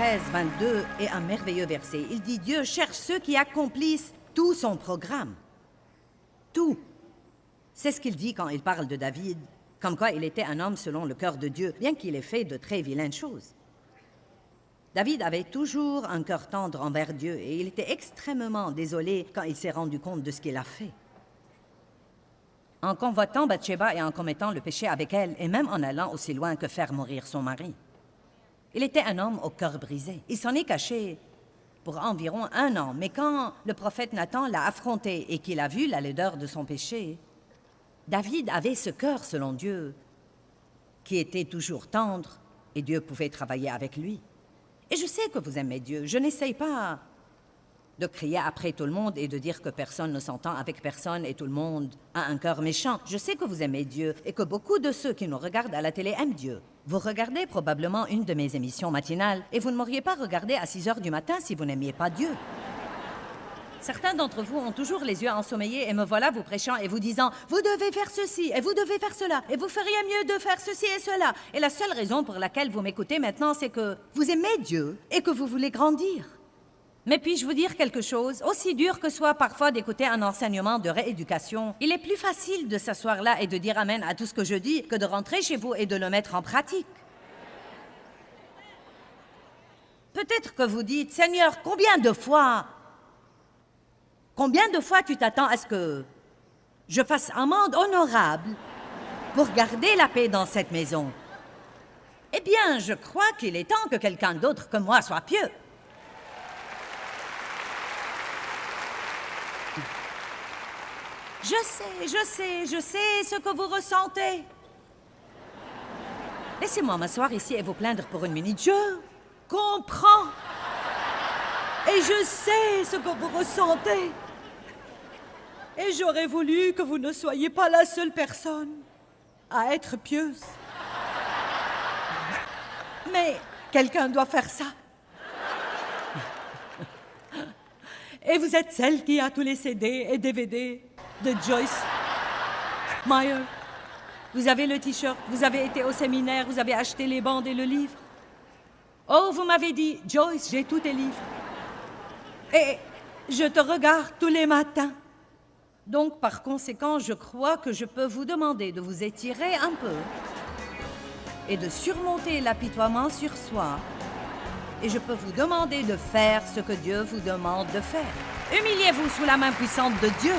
13, 22 est un merveilleux verset. Il dit « Dieu cherche ceux qui accomplissent tout son programme. » Tout. C'est ce qu'il dit quand il parle de David, comme quoi il était un homme selon le cœur de Dieu, bien qu'il ait fait de très vilaines choses. David avait toujours un cœur tendre envers Dieu et il était extrêmement désolé quand il s'est rendu compte de ce qu'il a fait. En convoitant Bathsheba et en commettant le péché avec elle, et même en allant aussi loin que faire mourir son mari. Il était un homme au cœur brisé. Il s'en est caché pour environ 1 an, mais quand le prophète Nathan l'a affronté et qu'il a vu la laideur de son péché, David avait ce cœur, selon Dieu, qui était toujours tendre, et Dieu pouvait travailler avec lui. Et je sais que vous aimez Dieu. Je n'essaye pas de crier après tout le monde et de dire que personne ne s'entend avec personne et tout le monde a un cœur méchant. Je sais que vous aimez Dieu et que beaucoup de ceux qui nous regardent à la télé aiment Dieu. Vous regardez probablement une de mes émissions matinales et vous ne m'auriez pas regardé à 6 heures du matin si vous n'aimiez pas Dieu. Certains d'entre vous ont toujours les yeux ensommeillés et me voilà vous prêchant et vous disant « Vous devez faire ceci et vous devez faire cela et vous feriez mieux de faire ceci et cela. » Et la seule raison pour laquelle vous m'écoutez maintenant, c'est que vous aimez Dieu et que vous voulez grandir. Mais puis-je vous dire quelque chose? Aussi dur que soit parfois d'écouter un enseignement de rééducation, il est plus facile de s'asseoir là et de dire « Amen » à tout ce que je dis que de rentrer chez vous et de le mettre en pratique. Peut-être que vous dites « Seigneur, combien de fois tu t'attends à ce que je fasse amende honorable pour garder la paix dans cette maison? » Eh bien, je crois qu'il est temps que quelqu'un d'autre que moi soit pieux. Je sais ce que vous ressentez. Laissez-moi m'asseoir ici et vous plaindre pour 1 minute. Je comprends. Et je sais ce que vous ressentez. Et j'aurais voulu que vous ne soyez pas la seule personne à être pieuse. Mais quelqu'un doit faire ça. Et vous êtes celle qui a tous les CD et DVD de Joyce Meyer. Vous avez le t-shirt, vous avez été au séminaire, vous avez acheté les bandes et le livre. Oh, vous m'avez dit, Joyce, j'ai tous tes livres. Et je te regarde tous les matins. Donc, par conséquent, je crois que je peux vous demander de vous étirer un peu et de surmonter l'apitoiement sur soi. Et je peux vous demander de faire ce que Dieu vous demande de faire. Humiliez-vous sous la main puissante de Dieu.